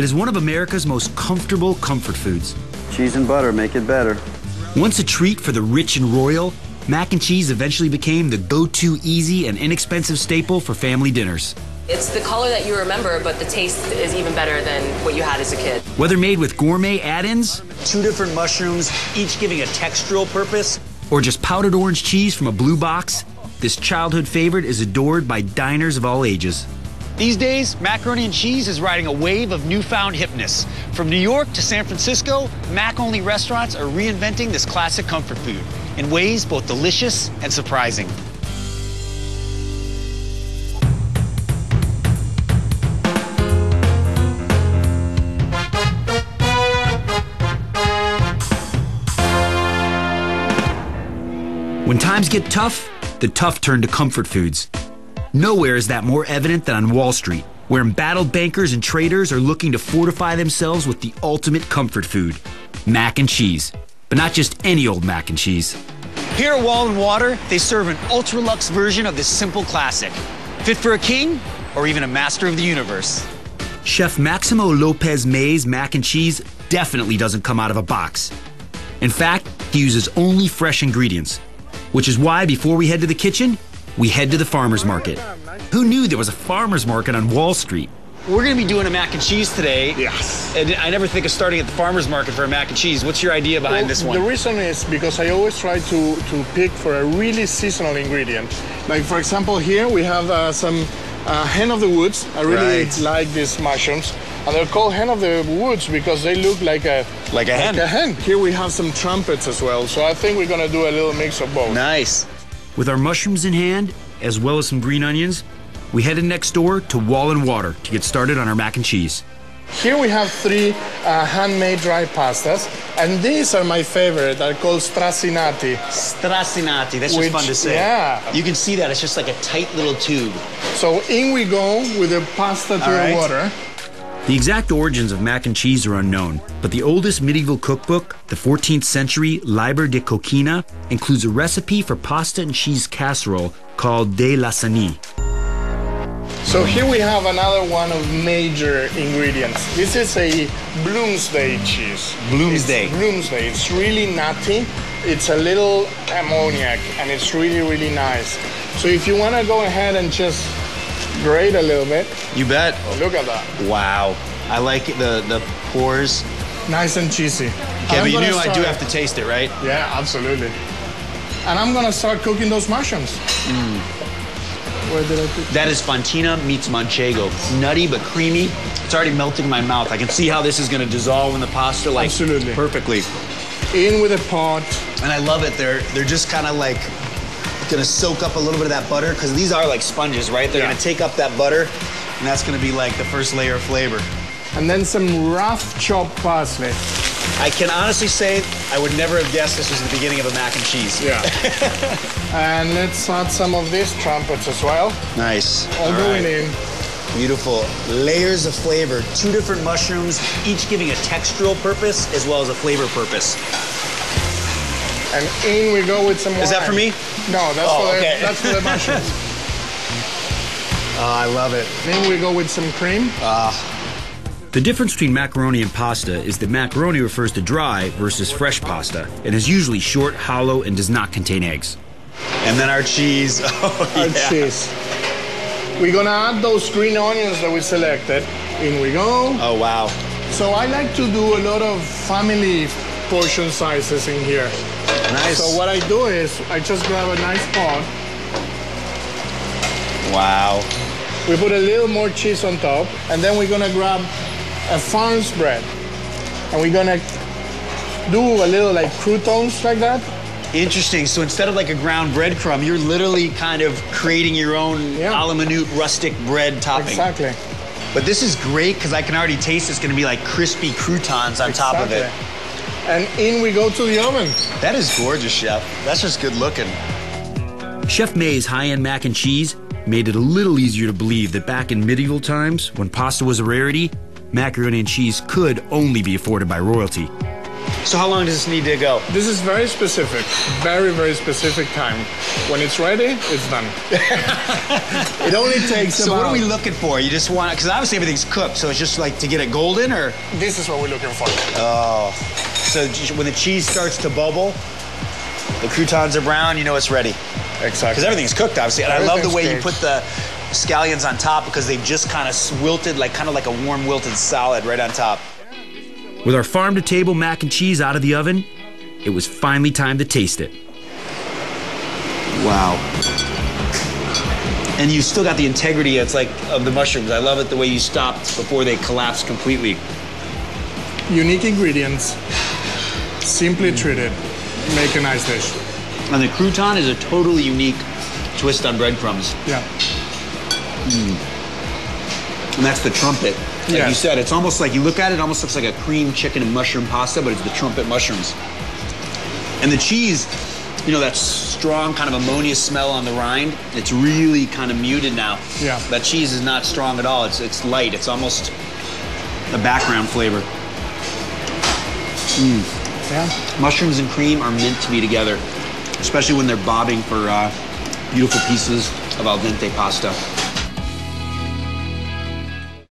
It is one of America's most comfortable comfort foods. Cheese and butter make it better. Once a treat for the rich and royal, mac and cheese eventually became the go-to easy and inexpensive staple for family dinners. It's the color that you remember, but the taste is even better than what you had as a kid. Whether made with gourmet add-ins, 2 different mushrooms, each giving a textural purpose, or just powdered orange cheese from a blue box, this childhood favorite is adored by diners of all ages. these days, macaroni and cheese is riding a wave of newfound hipness. From New York to San Francisco, mac-only restaurants are reinventing this classic comfort food in ways both delicious and surprising. When times get tough, the tough turn to comfort foods. Nowhere is that more evident than on Wall Street, where embattled bankers and traders are looking to fortify themselves with the ultimate comfort food, mac and cheese. But not just any old mac and cheese. Here at Wall & Water, they serve an ultra-luxe version of this simple classic. Fit for a king or even a master of the universe. Chef Maximo Lopez May's mac and cheese definitely doesn't come out of a box. In fact, he uses only fresh ingredients, which is why before we head to the kitchen, we head to the farmer's market. Who knew there was a farmer's market on Wall Street? We're gonna be doing a mac and cheese today. Yes. And I never think of starting at the farmer's market for a mac and cheese. What's your idea behind this one? The reason is because I always try to pick for a really seasonal ingredient. Like for example, here we have some hen of the woods. I really like these mushrooms. And they're called hen of the woods because they look like a hen. Here we have some trumpets as well. So I think we're gonna do a little mix of both. Nice. With our mushrooms in hand, as well as some green onions, we headed next door to Wall & Water to get started on our mac and cheese. Here we have 3 handmade dry pastas, and these are my favorite. They're called stracinati. Stracinati, that's just fun to say. Yeah. You can see that, it's just like a tight little tube. So in we go with the pasta to the water. The exact origins of mac and cheese are unknown, but the oldest medieval cookbook, the 14th century Liber de Coquina, includes a recipe for pasta and cheese casserole called de lasagne. So here we have another one of major ingredients. This is a Bloomsday cheese. Bloomsday. It's really nutty. It's a little ammoniac, and it's really, really nice. So if you want to go ahead and just grate a little bit. You bet. Oh, look at that. Wow. I like it, the pores. Nice and cheesy. Okay, but you knew I do have to taste it, right? Yeah, absolutely. And I'm gonna start cooking those mushrooms. Where did I put that? Is Fontina meets Manchego. Nutty but creamy. It's already melting in my mouth. I can see how this is gonna dissolve in the pasta like perfectly. In with a pot. And I love it. They're just kind of like gonna soak up a little bit of that butter because these are like sponges, right? They're gonna take up that butter, and that's gonna be like the first layer of flavor. And then some rough chopped parsley. I can honestly say I would never have guessed this was the beginning of a mac and cheese. Yeah. And let's add some of these trumpets as well. Nice. All going in. Beautiful. Layers of flavor. 2 different mushrooms, each giving a textural purpose as well as a flavor purpose. And in we go with some wine. Is that for me? No, that's for the mushrooms. Oh, I love it. Then we go with some cream. The difference between macaroni and pasta is that macaroni refers to dry versus fresh pasta and is usually short, hollow, and does not contain eggs. And then our cheese. Oh, our cheese. We're gonna add those green onions that we selected. In we go. Oh, wow. So I like to do a lot of family portion sizes in here. Nice. So what I do is I just grab a nice pot. Wow. We put a little more cheese on top, and then we're gonna grab a farm's bread, and we're gonna do a little like croutons like that. Interesting. So instead of like a ground breadcrumb, you're literally kind of creating your own a la minute rustic bread topping. Exactly. But this is great because I can already taste it's gonna be like crispy croutons on top of it. And in we go to the oven. That is gorgeous, Chef. That's just good looking. Chef May's high-end mac and cheese made it a little easier to believe that back in medieval times, when pasta was a rarity, macaroni and cheese could only be afforded by royalty. So how long does this need to go? This is very specific, very, very specific time. When it's ready, it's done. It only takes So what are we looking for? You just want, because obviously everything's cooked, so it's just like to get it golden, or? This is what we're looking for. Oh, so when the cheese starts to bubble, the croutons are brown, you know it's ready. Exactly. Because everything's cooked, obviously. And I love the way you put the scallions on top because they've just kind of wilted, kind of like a warm wilted salad right on top. With our farm-to-table mac and cheese out of the oven, it was finally time to taste it. Wow. And you still got the integrity, it's like, of the mushrooms. I love it the way you stopped before they collapsed completely. Unique ingredients, simply treated, make a nice dish. And the crouton is a totally unique twist on breadcrumbs. Yeah. And that's the trumpet. Like Yes. you said, it's almost like, you look at it, it almost looks like a cream chicken and mushroom pasta, but it's the trumpet mushrooms. And the cheese, you know, that strong kind of ammonia smell on the rind, it's really kind of muted now. Yeah. That cheese is not strong at all. It's light. It's almost a background flavor. Yeah. Mushrooms and cream are meant to be together, especially when they're bobbing for beautiful pieces of al dente pasta.